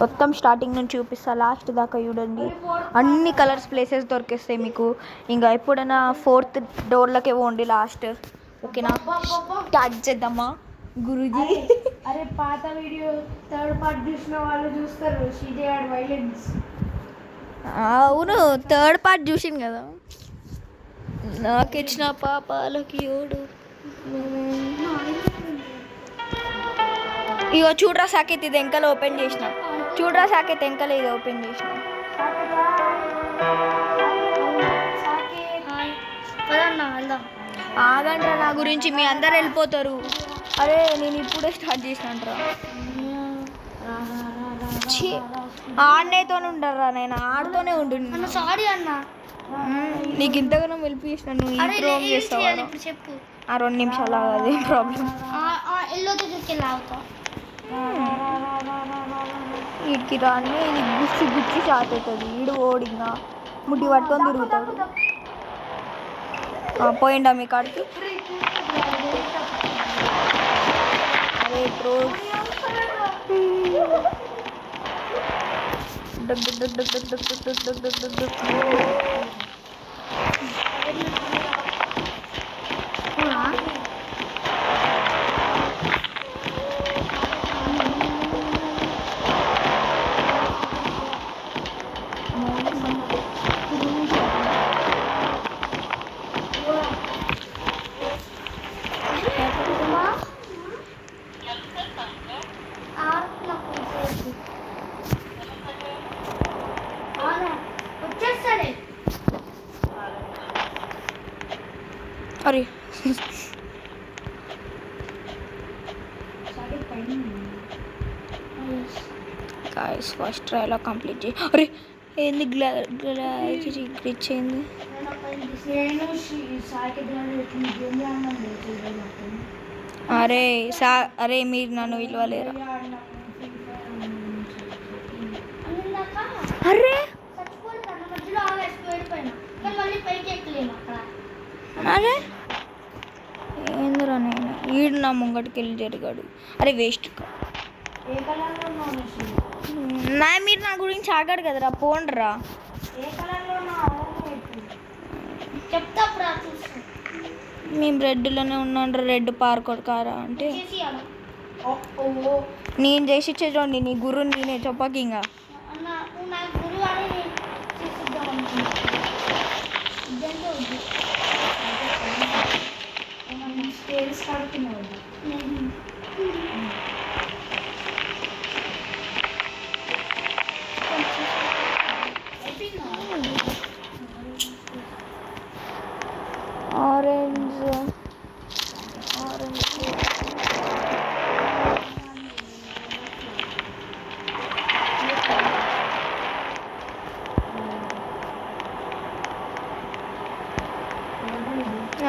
మొత్తం స్టార్టింగ్ నుంచి చూపిస్తా, లాస్ట్ దాకా చూడండి. అన్ని కలర్స్ ప్లేసెస్ దొరికేస్తాయి మీకు. ఇంకా ఎప్పుడైనా 4th డోర్లకే పోండి లాస్ట్. ఓకేనా, స్టార్ట్ చేద్దామా గురూజీ? అరే పాత వీడియో 3rd పార్ట్ చూసిన వాళ్ళు చూస్తారు శ్రీజయ్ వైలెన్స్. అవును, 3rd పార్ట్ చూసింది కదా. నాకిచ్చిన పాపాలకి ఓడు. ఇగో చూడరా సాకేత్, ఇది ఎంకల ఓపెన్ చేసిన. చూడరా సాకేత్, ఎంకల ఇది ఓపెన్ చేసిన. ఆగండ్రా, నా గురించి మీ అందరు వెళ్ళిపోతారు. అరే నేను ఇప్పుడే స్టార్ట్ చేసిన అంటారా. ఆడనేతో ఉండరా, నేను ఆడుతూనే ఉండు. సారీ అన్న, నీకు ఇంతగానో వెళ్ళి చేసిన. నువ్వు ఇంట్రో చేస్తావు చెప్పు. 2 నిమిషాలు అదే ప్రాబ్లం. వీడికి రాని ఇది గుచ్చి గుచ్చి స్టార్ట్ అవుతుంది. వీడు ఓడింగా ముడ్డి పట్టుకొని తిరుగుతాడు. పోయిండా మీ కాడికి? అరే బ్రో, అరే గాయ్స్ ఫస్ట్ ట్రైలో కంప్లీట్ చేయి. అరే ఏంది గ్లిచ్ అయింది. అరే అరే మీరు నన్ను విలువలేరా? అరే అరే ఏందిరా, నేను ఈడు నా ముంగటికి వెళ్ళి జరిగాడు. అరే వేస్ట్. మీరు నా గురించి ఆగాడు కదరా, పోండ్రా. మేము రెడ్లోనే ఉన్నాడు. రెడ్ పార్క్ కారా అంటే నేను చేసి ఇచ్చేటోండి. నీ గురు నేనే చెప్పకి. ఇంకా ఆరెంజ్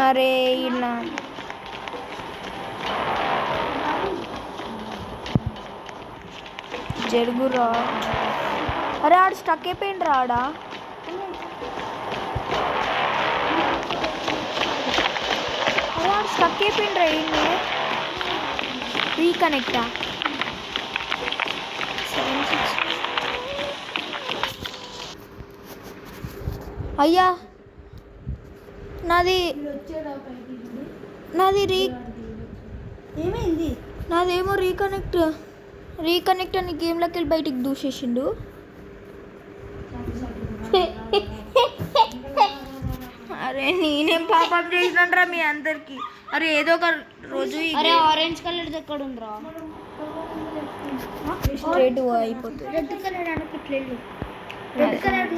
అరే ఇలా జరుగురా. అరే ఆడు స్టక్ అయిపోయింది రాడా. అరే ఆడు స్టక్ అయిపోయింది రా. ఏంటి రీకనెక్టా? 76 అయ్యా నాది ఏమైంది? నాదేమో రీకనెక్ట్ అని గేమ్లోకి వెళ్ళి బయటికి దూసేసిండు. అరే నేనేం పాపం చేసినారా మీ అందరికి. అరే ఏదో ఒక రోజు ఆరెంజ్ కలర్ ఎక్కడ ఉందిరా? స్ట్రేట్ అయిపోతుంది. రెడ్ కలర్ అనుకుంటలేదు. రెడ్ కలర్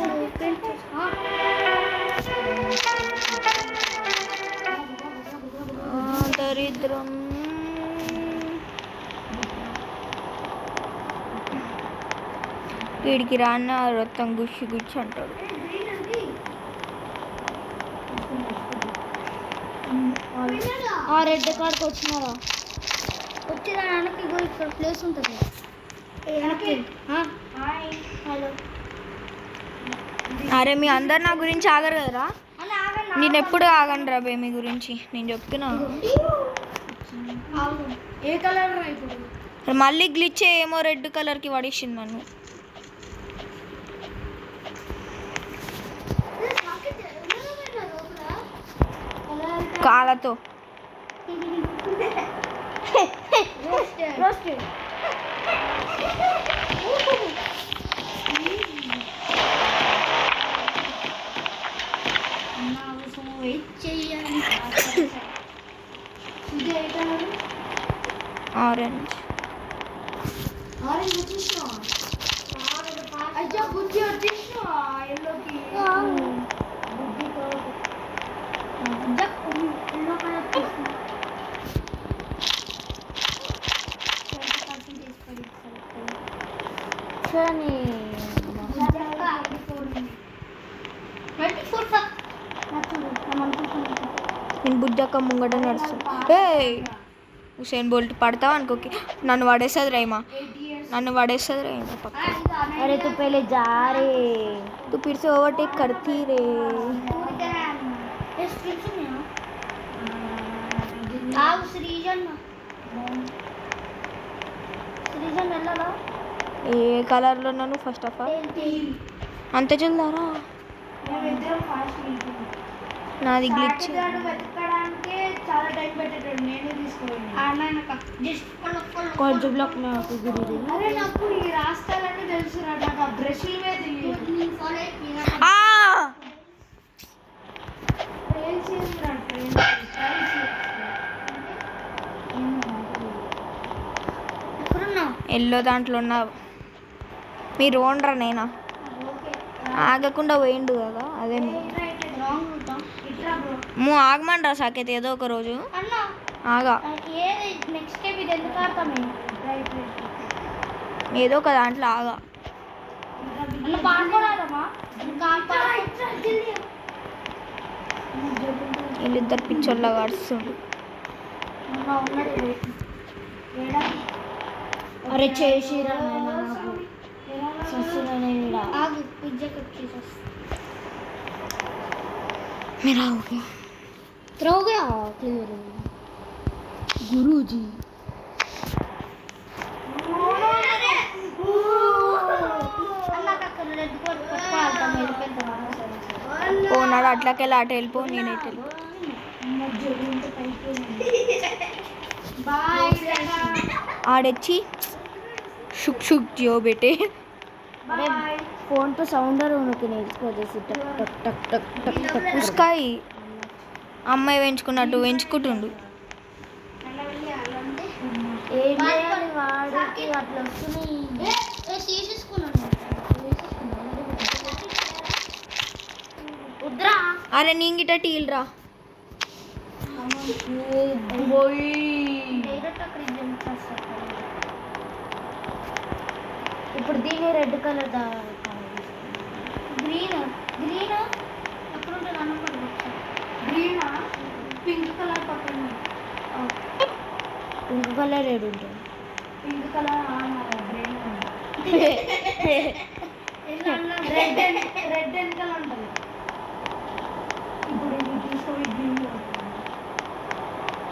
దరిద్రం. వీడికి రాన్న మొత్తం గుచ్చి గుచ్చి అంటాడు. రెడ్ కార్డ్కి వచ్చినారా? వచ్చిరా వెనక్కి పోయి ఇక్కడ ప్లేస్ ఉంటుంది. హలో, అరే మీ అందరు నా గురించి ఆగరు కదరా. నేను ఎప్పుడు ఆగను రా బే మీ గురించి. నేను చెప్తున్నా. ఏ కలర్ రా ఇప్పుడు? మళ్ళీ గ్లిచ్ ఏమో రెడ్ కలర్కి పడేసింది నన్ను. కాళ్ళతో ఆరెంజ్. అయ్యా బుద్ధి వచ్చేసిన ఎల్లోకి ఎల్లో కలర్ నేను బుద్ధక్క ముంగట నడుస్తుంది. ఏ హుసేన్ బోల్ట్ పడతావు అనుకోకి, నన్ను పడేస్తుంది రేమా, నన్ను పడేస్తుంది రేమా పక్క. अरे तू पहले जा रे. तू फिर से ओवरटेक करती रे. ఏ కలర్లో ఉన్నాను ఫస్ట్ ఆఫ్ ఆల్? అంత జల్దారా? నాది గ్లిచ్. చాలా టైం పెట్టేటోడు, నేనే తీసుకోవాలి. కొంచెం బ్లాక్ నాకు గురి. అరే నాకు ఈ రాష్ట్రాలన్నీ తెలుసురా, నాకు ఆ బ్రష్ల మీద తెలియదు. ట్రైల్స్ ఏంటిరా, ఎల్లో దాంట్లో ఉన్నా మీరు ఓనరా? నేనా ఆగకుండా పోయిండు కదా, అదే ఆగమంటా సాకేత్ ఏదో ఒక రోజు ఆగా, ఏదో ఒక దాంట్లో ఆగా. వీళ్ళిద్దరు పిచ్చోళ్ళ గడుస్తుండు. अरे చేసిరా నాకు సస్సునే ఇలా ఆగు పిజ్జా కట్ చేసా. मेरा हो गया. तेरा हो गया क्लियर गुरुजी. ఓనాడు అట్లకెళ్ళి అటు వెళ్ళిపో, నేనైతే వెళ్ళిపో. ఆడొచ్చి షుక్ షుక్ జియో బేటే. अरे फोन पे साउंडर होने के नहीं इसको जैसे टक टक टक टक टक टक ఉస్కాయ్ అమ్మాయి పెంచుకున్నట్టు పెంచుకుంటుండు. ఏం చేయాలి వాడికి అట్లా వస్తున్నాయి. ఉద్రా అరే నీంగిట టీల్ రా. ఇప్పుడు దీని రెడ్ కలర్ దా గ్రీన్ గ్రీన్ ఎక్కడ ఉంటుంది అన్నమాట. గ్రీన్ పింక్ కలర్ పక్కన, పింక్ కలర్ రెడ్ ఉంటుంది. పింక్ కలర్ గ్రీన్ రెడ్ వెనకాల ఉంటుంది. ఇప్పుడు ఇది తీసుకొని గ్రీన్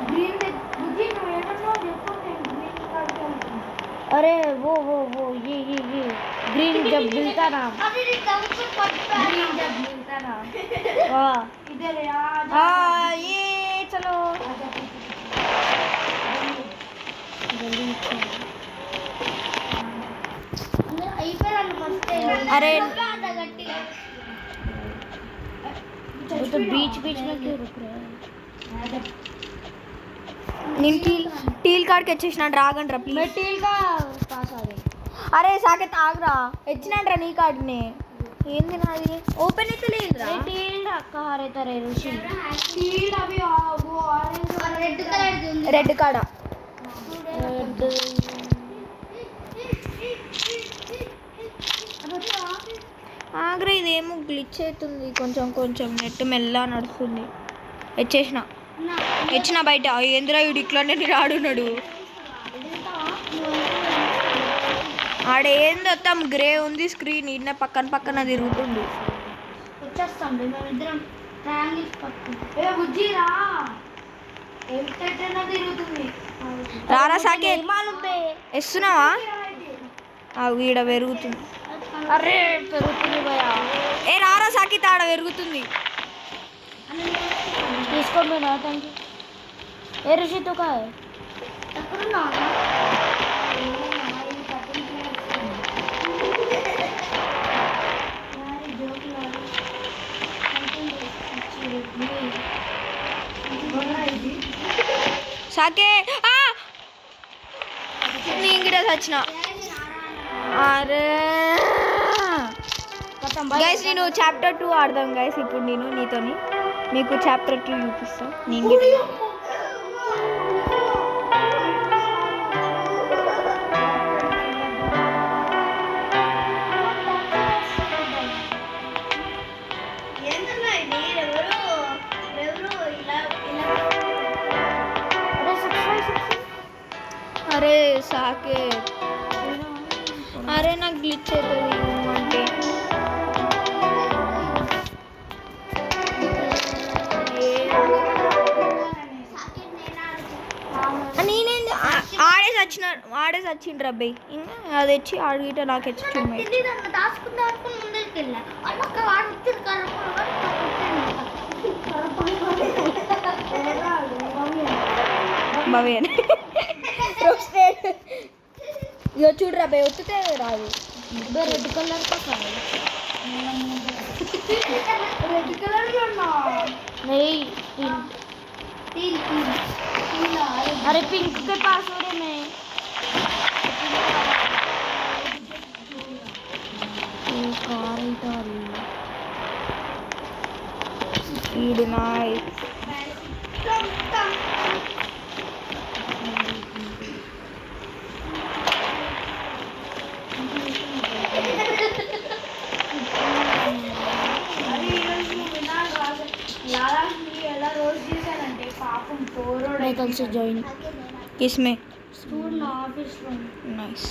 గ్రీన్ బుద్ధి నువ్వు ఏమన్నావు చెప్పు, నేను గ్రీన్ కలర్ ఉంటుంది. अरे वो ये ग्रीन जब मिलता ना ग्रीन जब मिलता ना वाह इधर ये चलो अरे वो तो बीच बीच में क्यों रुक रहे हैं? నేను టీల్ కార్డ్కి వచ్చేసిన డ్రాగన్ రా मैं ప్లీజ్. टील का पास आ गई. అరే సాకేత్ ఆగ్రా, వచ్చినాడ్రా నీ కార్డుని. ఏంది నాది ఓపెన్ అయితే లేదురా. अरे टील कहाँ रहता रे ऋषि? टील अभी वो ऑरेंज और रेड कलर दी ఉంది. రెడ్ కాడ रेड ఆగ్రా ఇదేమో గ్లిచ్ అవుతుంది, కొంచెం కొంచెం నెట్ మెల్ల నడుస్తుంది. వచ్చిన బయట ఏందిరా వీడు ఇట్లానే ఆడున్నాడు. ఆడేందో మొత్తం గ్రే ఉంది స్క్రీన్, ఇన్న పక్కన పక్కన తిరుగుతుంది. వచ్చేస్తాం మేమిద్దరం ట్రయాంగిల్స్ పట్టుకుంటాం. ఏ బుజ్జిరా ఎంతైనా తిరుగుతుంది. రారా సాకేత్ ఇస్తున్నావా ఈడ పెరుగుతుంది. అరే పెరుగుతుంది భయా. ఏ రారా సాకేత్ ఆడ పెరుగుతుంది. తీసుకోండి నా థ్యాంక్ యూ. ఏ ऋषि तो का है సాకేత్ నేను కూడా వచ్చిన. అరే గైస్ నేను చాప్టర్ 2 ఆడదాం గైస్. ఇప్పుడు నేను నీతోని మీకు చాప్టర్ 2 చూపిస్తాను. నేను కూడా అరే సాకేత్ అరే నాకు గ్లిచ్ అవుతుంది అంటే నేనేంది ఆడేసి వచ్చిండ్రు అబ్బాయి. ఇంకా అది వచ్చి ఆడిగిట నాకు వచ్చి చుమ్మాయి. బాబీ అని ఇక చూడరా అబ్బాయి ఒత్తితే రాదు. రెడ్ कलर का खाओ రెడ్ కలర్ नहीं अरे पिंक के पास हो रहे मैं ఎలా రోజు చేశానంటే పాపం పోరోడు मैं कल से ज्वाइन किसमें स्कूल ना ऑफिस में नाइस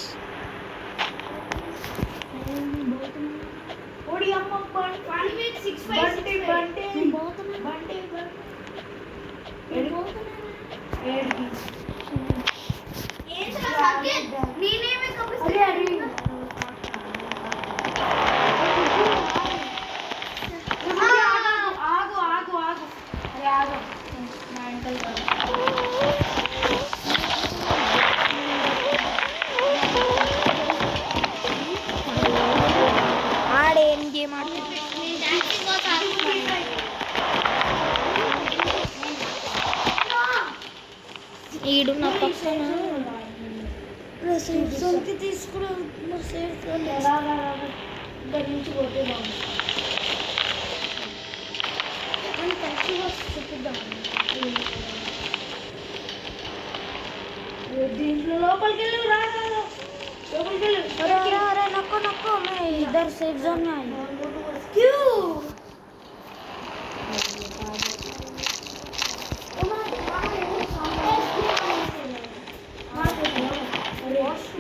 ओडी अम्मा 165 बंटे ఆడేం గేమ్ ఆడుతుంది. ఈడు నా పక్కన సొంత తీసుకుని ఇక్కడి నుంచి పోతే బాగుంది. చూపిద్దాం దీంట్లో లోపలికి వెళ్ళి రా లోపలికి వెళ్ళి अरे नको नको मैं इधर सेफ जोन में आई क्यों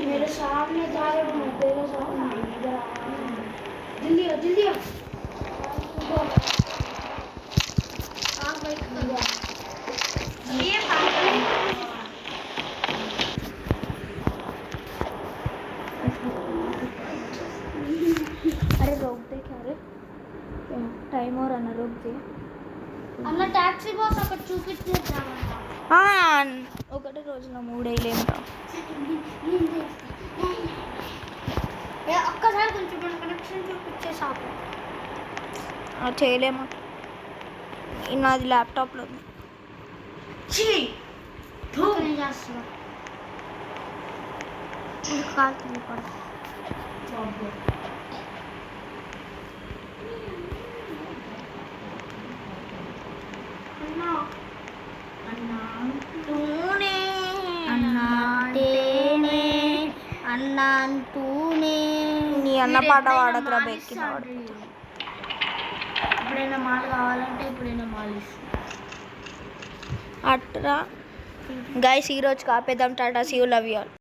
मेरे सामने जा रहे हो तेरे सामने इधर आ जल्दी आ ये अरे रोक दे क्या रे टाइम और अना रोक दे అన్న టాక్సీ బాస్ అక్కడ చూపించేద్దాం ఒకటే రోజులో 3 వేయలేమురా. ఒక్కసారి కొంచెం మన కనెక్షన్ చూపించే షాప్ చేయలేము. నాది ల్యాప్టాప్లో ఉంది. చేస్తున్నా కాదు నీ అన్న పాట వాడకురా బెక్కి ఎప్పుడైనా మాలు కావాలంటే ఎప్పుడైనా మాలు ఇస్తాను అట్రా గైస్ ఈరోజు కాపేద్దాం. Tata see you love you all.